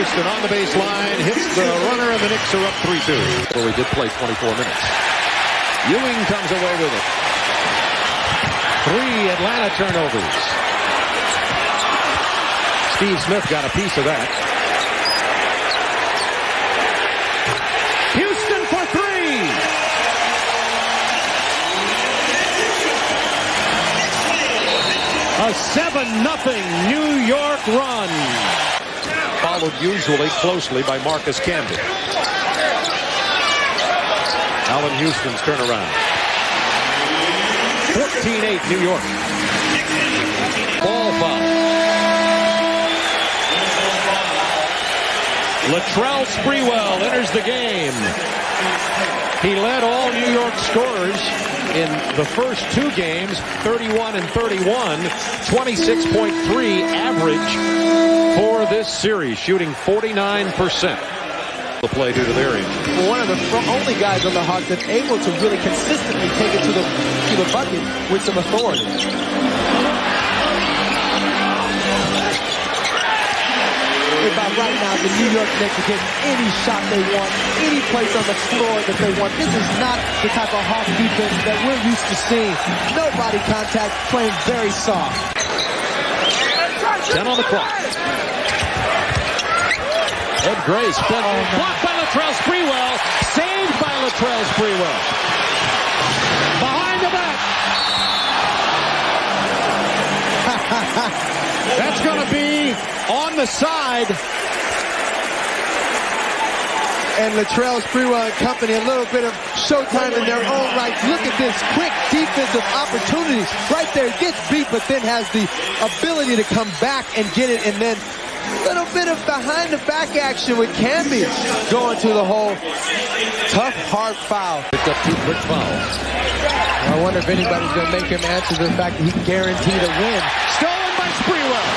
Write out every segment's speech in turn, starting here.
Houston on the baseline, hits the runner, and the Knicks are up 3-2. Well, we did play 24 minutes. Ewing comes away with it. 3 Atlanta turnovers. Steve Smith got a piece of that. Houston for 3. A 7-0 New York run. Followed usually closely by Marcus Camby. Allan Houston's turnaround. 14-8 New York. Ball foul. Latrell Sprewell enters the game. He led all New York scorers in the first 2 games, 31 and 31, 26.3 average for this series, shooting 49%. The play due to their injury. One of the only guys on the Hawks that's able to really consistently take it to the bucket with some authority. About right now, the New York Knicks are getting any shot they want, any place on the floor that they want. This is not the type of Hawk defense that we're used to seeing. No body contact, playing very soft. 10 on the clock. Ed Gray spent blocked by Latrell Sprewell, saved by Latrell Sprewell. Behind the back. That's going to be on the side. And Latrell Sprewell and company, a little bit of showtime in their own right. Look at this quick defensive opportunities. Right there, gets beat, but then has the ability to come back and get it. And then a little bit of behind the back action with Camby going to the hole. Tough, hard foul. Picked up 2 quick fouls. I wonder if anybody's going to make him answer the fact that he guaranteed a win. Stolen by Sprewell.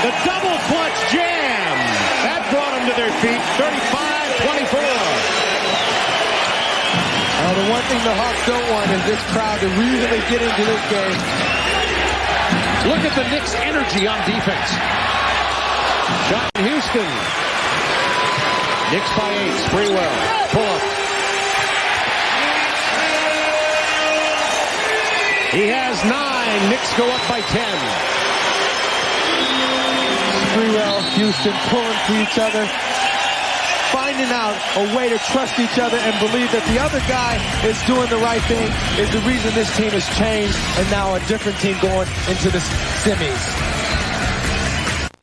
The double clutch jam. That brought them to their feet. 35-24. The one thing the Hawks don't want is this crowd to really get into this game. Look at the Knicks' energy on defense. Shot in Houston. Knicks by 8. Sprewell. Pull up. He has 9. Knicks go up by 10. Sprewell, Houston pulling for each other, finding out a way to trust each other and believe that the other guy is doing the right thing is the reason this team has changed, and now a different team going into the semis.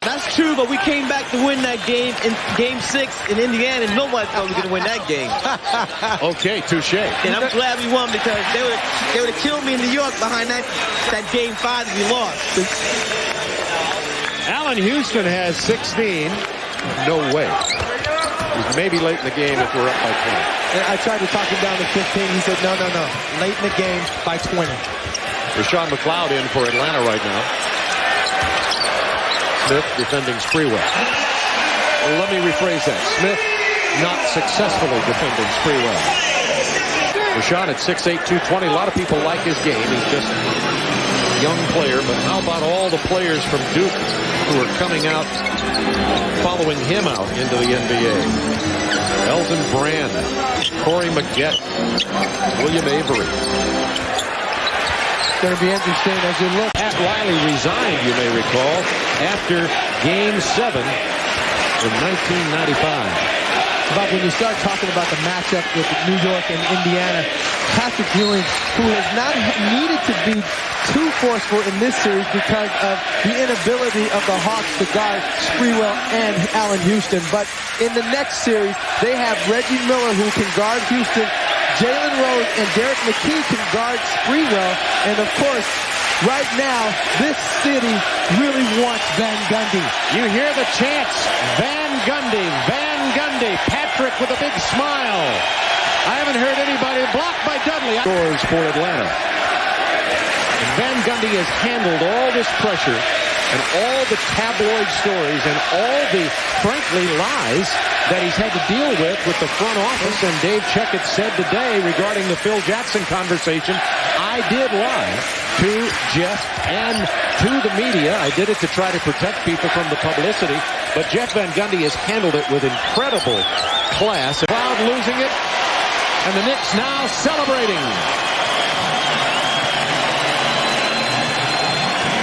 That's true, but we came back to win that game in Game 6 in Indiana, and nobody thought we were going to win that game. Okay, touche. And I'm glad we won because they would have killed me in New York behind that Game 5 that we lost. Allan Houston has 16. No way. He's maybe late in the game if we're up by 20. I tried to talk him down to 15. He said, no. Late in the game by 20. Rashawn McLeod in for Atlanta right now. Smith defending Sprewell. Well, let me rephrase that. Smith not successfully defending Sprewell. Rashawn at 6'8", 220. A lot of people like his game. He's just a young player. But how about all the players from Duke who are coming out, following him out into the NBA? Elton Brand, Corey Maggette, William Avery. It's going to be interesting as you look. Pat Riley resigned, you may recall, after Game 7 in 1995. But when you start talking about the matchup with New York and Indiana, Patrick Ewing, who has not needed to be too forceful in this series because of the inability of the Hawks to guard Sprewell and Allan Houston. But in the next series, they have Reggie Miller, who can guard Houston. Jalen Rose and Derek McKee can guard Sprewell. And of course, right now, this city really wants Van Gundy. You hear the chants, Van Gundy, Van Gundy. Patrick with a big smile. I haven't heard anybody blocked by Dudley. Scores for Atlanta. And Van Gundy has handled all this pressure and all the tabloid stories and all the, frankly, lies that he's had to deal with the front office. And Dave Checkett said today regarding the Phil Jackson conversation, I did lie. to Jeff and to the media. I did it to try to protect people from the publicity, but Jeff Van Gundy has handled it with incredible class. The crowd losing it, and the Knicks now celebrating.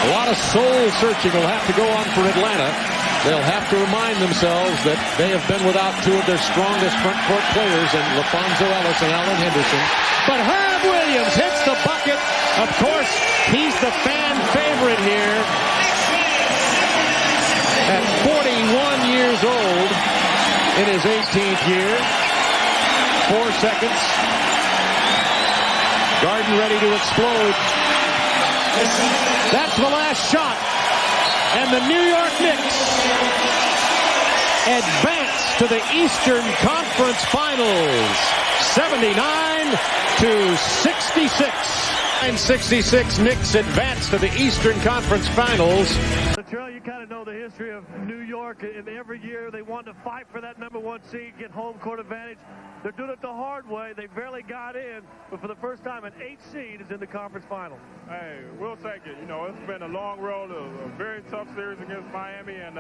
A lot of soul searching will have to go on for Atlanta. They'll have to remind themselves that they have been without two of their strongest front court players in LaFonso Ellis and Allan Henderson. But Herb Williams hits the bucket. Of course, he's the fan favorite here. At 41 years old in his 18th year. 4 seconds. Garden ready to explode. That's the last shot. And the New York Knicks advance to the Eastern Conference Finals. 79-66. 966 Knicks advance to the Eastern Conference Finals. Latrell, you kind of know the history of New York, and every year they want to fight for that #1 seed, get home court advantage. They're doing it the hard way. They barely got in, but for the first time, an 8 seed is in the conference final. Hey, we'll take it. You know, it's been a long road, a very tough series against Miami, and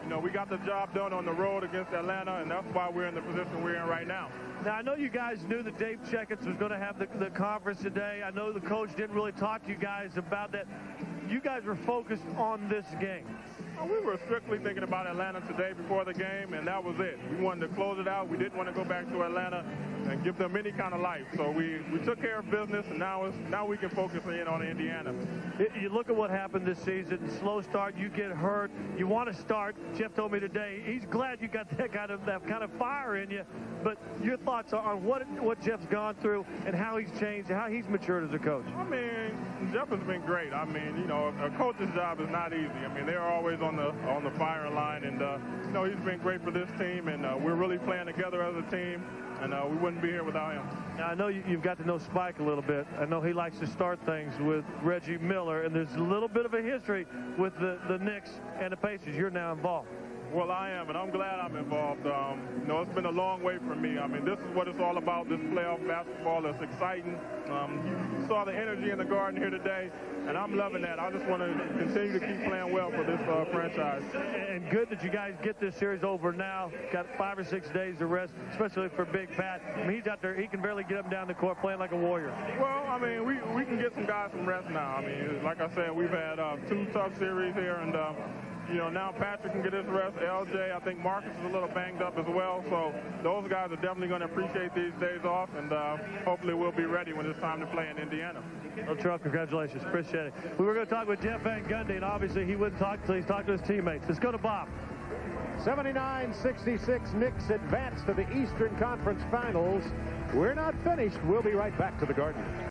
you know, we got the job done on the road against Atlanta, and that's why we're in the position we're in right now. Now, I know you guys knew that Dave Checketts was going to have the conference today. I know the coach didn't really talk to you guys about that. You guys were focused on this game. We were strictly thinking about Atlanta today before the game, and that was it. We wanted to close it out. We didn't want to go back to Atlanta and give them any kind of life. So we took care of business, and now we can focus in on Indiana. You look at what happened this season. Slow start, you get hurt. You want to start. Jeff told me today he's glad you got that kind of fire in you. But your thoughts on what Jeff's gone through and how he's changed, how he's matured as a coach. I mean, Jeff has been great. I mean, you know, a coach's job is not easy. I mean, they're always on the firing line, and you know, he's been great for this team, and we're really playing together as a team, and we wouldn't be here without him. Now, I know you've got to know Spike a little bit. I know he likes to start things with Reggie Miller, and there's a little bit of a history with the Knicks and the Pacers. You're now involved. Well, I am, and I'm glad I'm involved. You know, it's been a long way for me. I mean, this is what it's all about, this playoff basketball. It's exciting. You saw the energy in the Garden here today, and I'm loving that. I just want to continue to keep playing well for this franchise. And good that you guys get this series over now. Got 5 or 6 days to rest, especially for Big Pat. I mean, he's out there. He can barely get up and down the court playing like a warrior. Well, I mean, we can get some guys some rest now. I mean, like I said, we've had 2 tough series here, and you know, now Patrick can get his rest. LJ, I think Marcus is a little banged up as well. So those guys are definitely going to appreciate these days off, and hopefully we'll be ready when it's time to play in Indiana. Latrell, congratulations. Appreciate it. We were going to talk with Jeff Van Gundy, and obviously he wouldn't talk until he's talked to his teammates. Let's go to Bob. 79-66 Knicks advance to the Eastern Conference Finals. We're not finished. We'll be right back to the Garden.